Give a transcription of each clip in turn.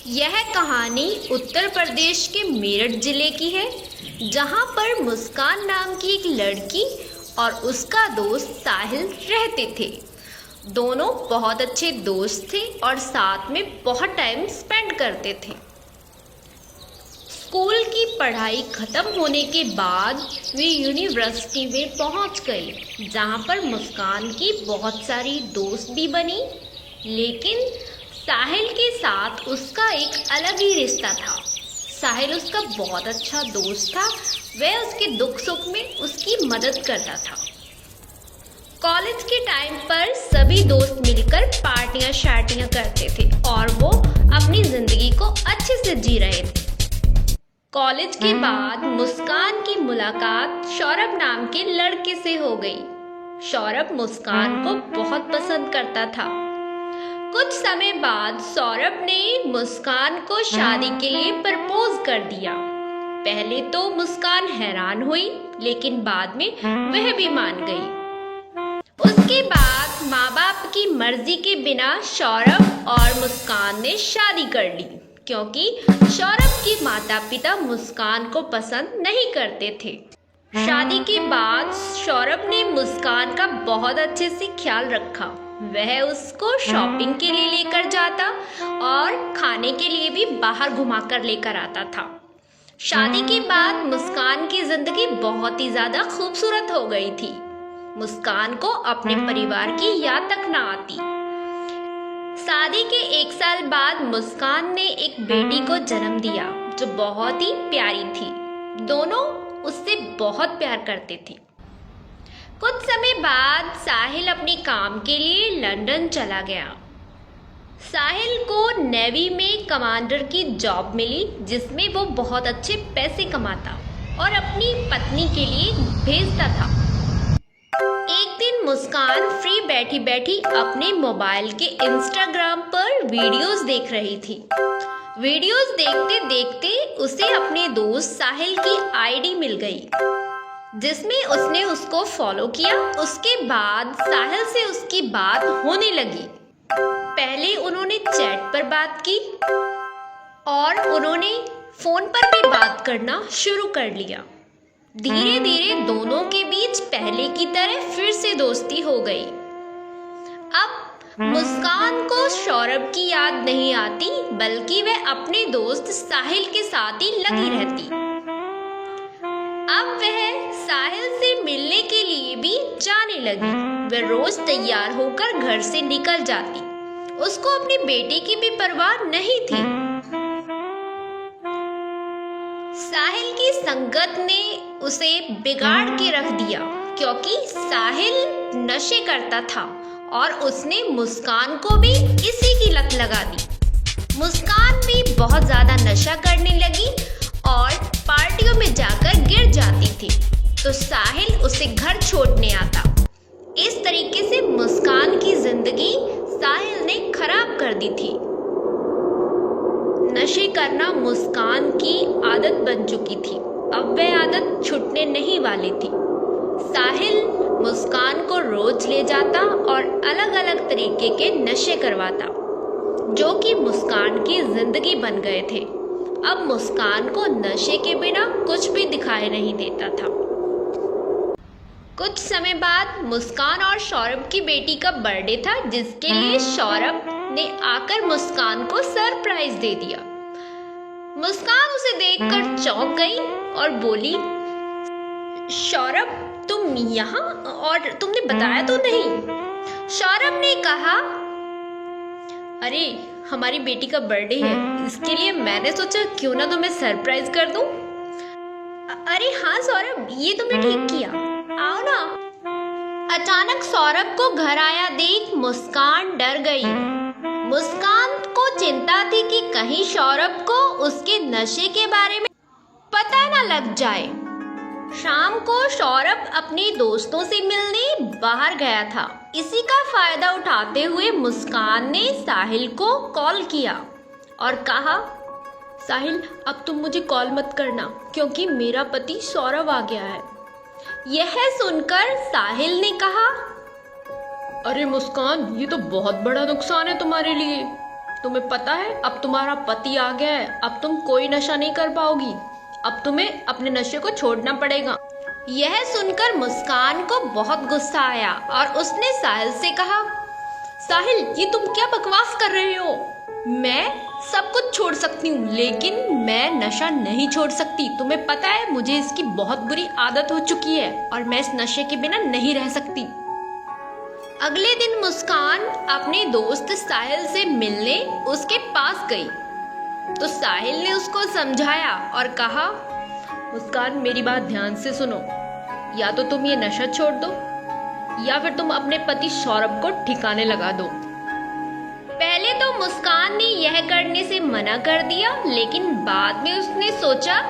यह कहानी उत्तर प्रदेश के मेरठ जिले की है, जहां पर मुस्कान नाम की एक लड़की और उसका दोस्त साहिल रहते थे। दोनों बहुत अच्छे दोस्त थे और साथ में बहुत टाइम स्पेंड करते थे। स्कूल की पढ़ाई खत्म होने के बाद वे यूनिवर्सिटी में पहुंच गए, जहां पर मुस्कान की बहुत सारी दोस्त भी बनी। लेकिन साहिल के साथ उसका एक अलग ही रिश्ता था। साहिल उसका बहुत अच्छा दोस्त था। वह उसके दुख सुख में उसकी मदद करता था। कॉलेज के टाइम पर सभी दोस्त मिलकर पार्टियां शार्टियां करते थे और वो अपनी जिंदगी को अच्छे से जी रहे थे। कॉलेज के बाद मुस्कान की मुलाकात सौरभ नाम के लड़के से हो गई। सौरभ मुस्कान को बहुत पसंद करता था। कुछ समय बाद सौरभ ने मुस्कान को शादी के लिए प्रपोज कर दिया। पहले तो मुस्कान हैरान हुई, लेकिन बाद में वह भी मान गई। उसके बाद माँ बाप की मर्जी के बिना सौरभ और मुस्कान ने शादी कर ली, क्योंकि सौरभ के माता पिता मुस्कान को पसंद नहीं करते थे। शादी के बाद सौरभ ने मुस्कान का बहुत अच्छे से ख्याल रखा। वह उसको शॉपिंग के लिए लेकर जाता और खाने के लिए भी बाहर घुमाकर लेकर आता था। शादी के बाद मुस्कान की जिंदगी बहुत ही ज्यादा खूबसूरत हो गई थी। मुस्कान को अपने परिवार की याद तक न आती। शादी के 1 साल बाद मुस्कान ने एक बेटी को जन्म दिया, जो बहुत ही प्यारी थी। दोनों उससे बहुत प्यार करते थे। कुछ समय बाद साहिल अपने काम के लिए लंदन चला गया। साहिल को नेवी में कमांडर की जॉब मिली, जिसमें वो बहुत अच्छे पैसे कमाता और अपनी पत्नी के लिए भेजता था। एक दिन मुस्कान फ्री बैठी बैठी अपने मोबाइल के इंस्टाग्राम पर वीडियोस देख रही थी। वीडियोस देखते देखते उसे अपने दोस्त साहिल की आईडी मिल गई, जिसमें उसने उसको फॉलो किया। उसके बाद साहिल से उसकी बात होने लगी। पहले उन्होंने चैट पर बात की और उन्होंने फोन पर भी बात करना शुरू कर लिया। धीरे धीरे दोनों के बीच पहले की तरह फिर से दोस्ती हो गई। अब मुस्कान को सौरभ की याद नहीं आती, बल्कि वह अपने दोस्त साहिल के साथ ही लगी रहती। अब वह साहिल से मिलने के लिए भी जाने लगी। वह रोज तैयार होकर घर से निकल जाती। उसको अपनी बेटे की भी परवाह नहीं थी। साहिल की संगत ने उसे बिगाड़ के रख दिया, क्योंकि साहिल नशे करता था और उसने मुस्कान को भी इसी की लत लगा दी। मुस्कान भी बहुत ज्यादा नशा करने लगी और पार्टियों में जाकर गिर जाती थी, तो साहिल उसे घर छोड़ने आता। इस तरीके से मुस्कान की जिंदगी साहिल ने खराब कर दी थी। नशे करना मुस्कान की आदत बन चुकी थी। अब वह आदत छूटने नहीं वाली थी। साहिल मुस्कान को रोज ले जाता और अलग अलग तरीके के नशे करवाता, जो कि मुस्कान की जिंदगी बन गए थे। अब मुस्कान को नशे के बिना कुछ भी दिखाई नहीं देता था। कुछ समय बाद मुस्कान और सौरभ की बेटी का बर्थडे था, जिसके लिए सौरभ ने आकर मुस्कान को सरप्राइज दे दिया। मुस्कान उसे देखकर चौंक गई और बोली, सौरभ तुम यहाँ, और तुमने बताया तो नहीं। सौरभ ने कहा, अरे हमारी बेटी का बर्थडे है, इसके लिए मैंने सोचा क्यों ना तुम्हें सरप्राइज कर दूं। अरे हाँ सौरभ, ये तुमने ठीक किया, आओ ना। अचानक सौरभ को घर आया देख मुस्कान डर गई। मुस्कान को चिंता थी कि कहीं सौरभ को उसके नशे के बारे में पता ना लग जाए। शाम को सौरभ अपने दोस्तों से मिलने बाहर गया था। इसी का फायदा उठाते हुए मुस्कान ने साहिल को कॉल किया और कहा, साहिल अब तुम मुझे कॉल मत करना, क्योंकि मेरा पति सौरभ आ गया है। यह सुनकर साहिल ने कहा, अरे मुस्कान, ये तो बहुत बड़ा नुकसान है तुम्हारे लिए। तुम्हें पता है अब तुम्हारा पति आ गया है, अब तुम कोई नशा नहीं कर पाओगी, अब तुम्हें अपने नशे को छोड़ना पड़ेगा। यह सुनकर मुस्कान को बहुत गुस्सा आया और उसने साहिल से कहा, साहिल, ये तुम क्या बकवास कर रहे हो? मैं सब कुछ छोड़ सकती हूँ लेकिन मैं नशा नहीं छोड़ सकती। तुम्हें पता है मुझे इसकी बहुत बुरी आदत हो चुकी है और मैं इस नशे के बिना नहीं रह सकती। अगले दिन मुस्कान अपने दोस्त साहिल से मिलने उसके पास गई तो साहिल ने उसको समझाया और कहा, मुस्कान, मेरी बात ध्यान से सुनो, या तो तुम ये नशा छोड़ दो या फिर तुम अपने पति सौरभ को ठिकाने लगा दो। पहले तो मुस्कान ने यह करने से मना कर दिया, लेकिन बाद में उसने सोचा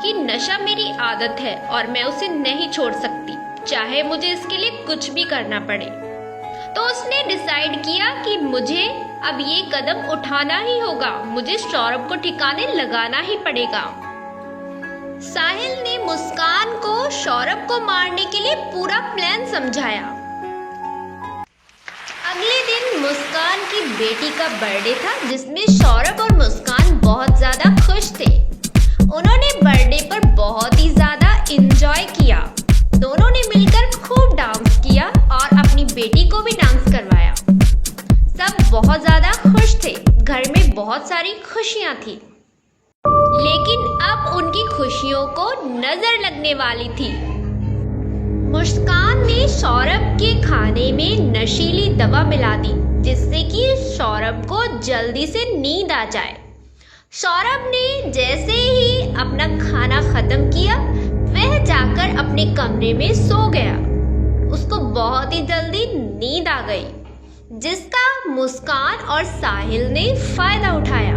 कि नशा मेरी आदत है और मैं उसे नहीं छोड़ सकती, चाहे मुझे इसके लिए कुछ भी करना पड़े। तो उसने डिसाइड किया कि मुझे अब ये कदम उठाना ही होगा, मुझे सौरभ को ठिकाने लगाना ही पड़ेगा। साहिल ने मुस्कान को सौरभ को मारने के लिए पूरा प्लान समझाया। अगले दिन मुस्कान की बेटी का बर्थडे था, जिसमें सौरभ और मुस्कान बहुत ज्यादा खुश थे। उन्होंने बर्थडे पर बहुत ही ज्यादा एंजॉय किया। दोनों ने मिलकर खूब डांस किया और अपनी बेटी को भी डांस करवाया। सब बहुत ज्यादा खुश थे, घर में बहुत सारी खुशियां थी, लेकिन अब उनकी खुशियों को नजर लगने वाली थी। मुस्कान ने सौरभ के खाने में नशीली दवा मिला दी, जिससे कि सौरभ को जल्दी से नींद आ जाए। सौरभ ने जैसे ही अपना खाना खत्म किया, वह जाकर अपने कमरे में सो गया। उसको बहुत ही जल्दी नींद आ गई, जिसका मुस्कान और साहिल ने फायदा उठाया।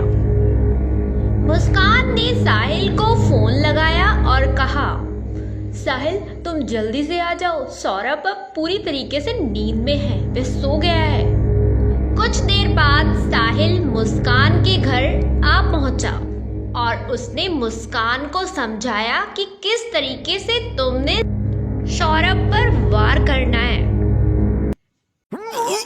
मुस्कान ने साहिल को फोन लगाया और कहा, साहिल, तुम जल्दी से आ जाओ, सौरभ अब पूरी तरीके से नींद में है, वह सो गया है। कुछ देर बाद साहिल मुस्कान के घर आ पहुंचा और उसने मुस्कान को समझाया कि किस तरीके से तुमने सौरभ पर वार करना है।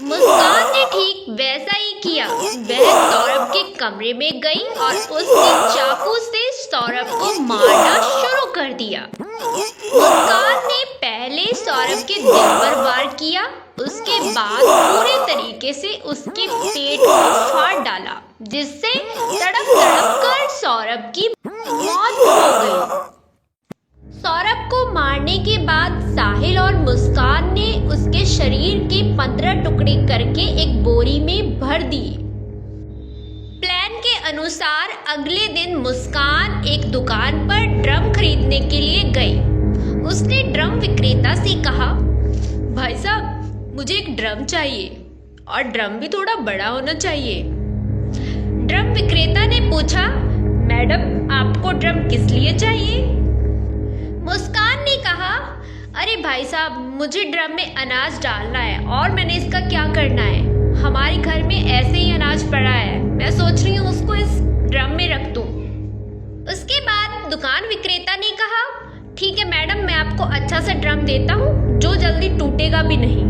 मुस्कान ने ठीक वैसा ही किया। वह सौरभ के कमरे में गई और उसने चाकू से सौरभ को मारना शुरू कर दिया। मुस्कान ने पहले सौरभ के दिल पर वार किया, उसके बाद पूरे तरीके से उसके पेट को फाड़ डाला, जिससे तड़प तड़प कर सौरभ की मौत हो गई। सौरभ को मारने के बाद साहिल और मुस्कान ने उसके शरीर के 15 टुकड़े करके एक बोरी में भर दिए। प्लान के अनुसार अगले दिन मुस्कान एक दुकान पर ड्रम खरीदने के लिए गई। उसने ड्रम विक्रेता से कहा, भाई साहब, मुझे एक ड्रम चाहिए और ड्रम भी थोड़ा बड़ा होना चाहिए। ड्रम विक्रेता ने पूछा, मैडम, आपको ड्रम किस लिए चाहिए? मुस्कान ने कहा, अरे भाई साहब, मुझे ड्रम में अनाज डालना है और मैंने इसका क्या करना है? हमारे घर में ऐसे ही अनाज पड़ा है, मैं सोच रही हूँ उसको इस ड्रम में रख दूँ। उसके बाद दुकान विक्रेता ने कहा, ठीक है मैडम, मैं आपको अच्छा सा ड्रम देता हूँ जो जल्दी टूटेगा भी नहीं।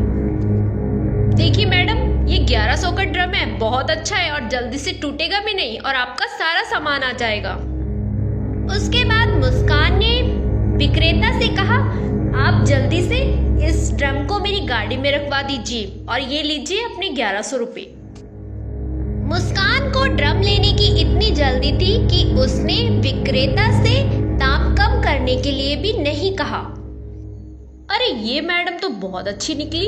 देखिए मैडम, ये 1100 का ड्रम है, बहुत अच्छा है और जल्दी से टूटेगा भी नहीं और आपका सारा सामान आ जाएगा। उसके बाद मुस्कान ने विक्रेता से कहा, आप जल्दी से इस ड्रम को मेरी गाड़ी में रखवा दीजिए और ये लीजिए अपने 1100 रुपए। मुस्कान को ड्रम लेने की इतनी जल्दी थी कि उसने विक्रेता से दाम कम करने के लिए भी नहीं कहा। अरे ये मैडम तो बहुत अच्छी निकली,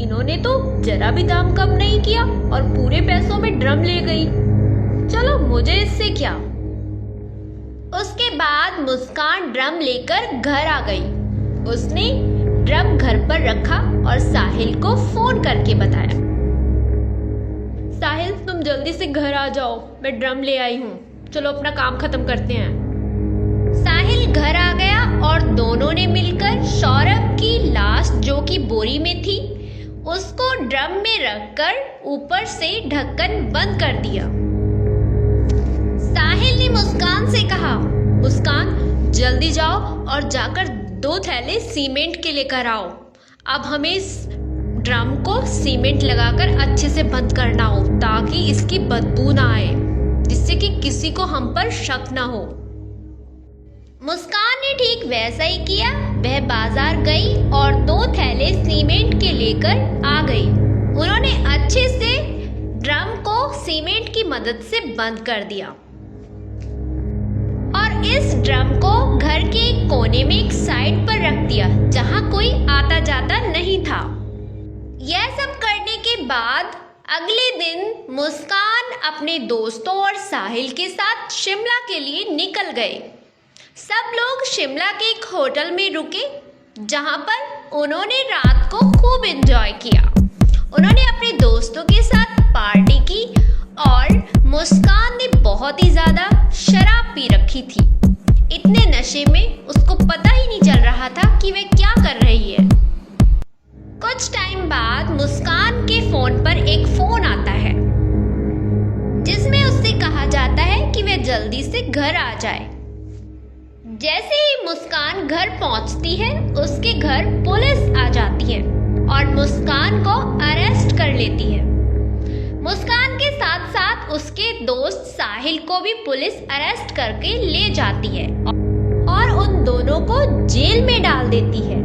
इन्होंने तो जरा भी दाम कम नहीं किया और पूरे पैसों में ड्रम ले गई। चलो, मुझे इससे क्या। उसके बाद मुस्कान ड्रम लेकर घर आ गई। उसने ड्रम घर पर रखा और साहिल को फोन करके बताया, साहिल, तुम जल्दी से घर आ जाओ, मैं ड्रम ले आई हूँ, चलो अपना काम खत्म करते हैं। साहिल घर आ गया और दोनों ने मिलकर सौरभ की लाश, जो कि बोरी में थी, उसको ड्रम में रखकर ऊपर से ढक्कन बंद कर दिया। साहिल ने मुस्कान से कहा, मुस्कान, जल्दी जाओ और जाकर 2 थैले सीमेंट के लेकर आओ। अब हमें इस ड्रम को सीमेंट लगाकर अच्छे से बंद करना हो ताकि इसकी बदबू ना आए, जिससे कि किसी को हम पर शक ना हो। मुस्कान ने ठीक वैसा ही किया। वह बाजार गई और 2 थैले सीमेंट के लेकर आ गई। उन्होंने अच्छे से ड्रम को सीमेंट की मदद से बंद कर दिया और इस ड्रम को घर के एक कोने में एक साइड पर रख दिया जहां कोई आता जाता नहीं था। यह सब करने के बाद अगले दिन मुस्कान अपने दोस्तों और साहिल के साथ शिमला के लिए निकल गए। सब लोग शिमला के एक होटल में रुके जहां पर उन्होंने रात को खूब एंजॉय किया। उन्होंने अपने दोस्तों के साथ पार्टी की और मुस्कान ने बहुत ही ज़्यादा शराब पी रखी थी। इतने नशे में उसको पता ही नहीं चल रहा था कि वह क्या कर रही है। कुछ टाइम बाद मुस्कान के फ़ोन पर एक फ़ोन आता है जिसमें उससे कहा जाता है कि वह जल्दी से घर आ जाए। जैसे ही मुस्कान घर पहुंचती है उसके घर पुलिस आ जाती है और मुस्कान को अरेस्ट कर लेती है। मुस्कान के साथ साथ उसके दोस्त साहिल को भी पुलिस अरेस्ट करके ले जाती है और उन दोनों को जेल में डाल देती है।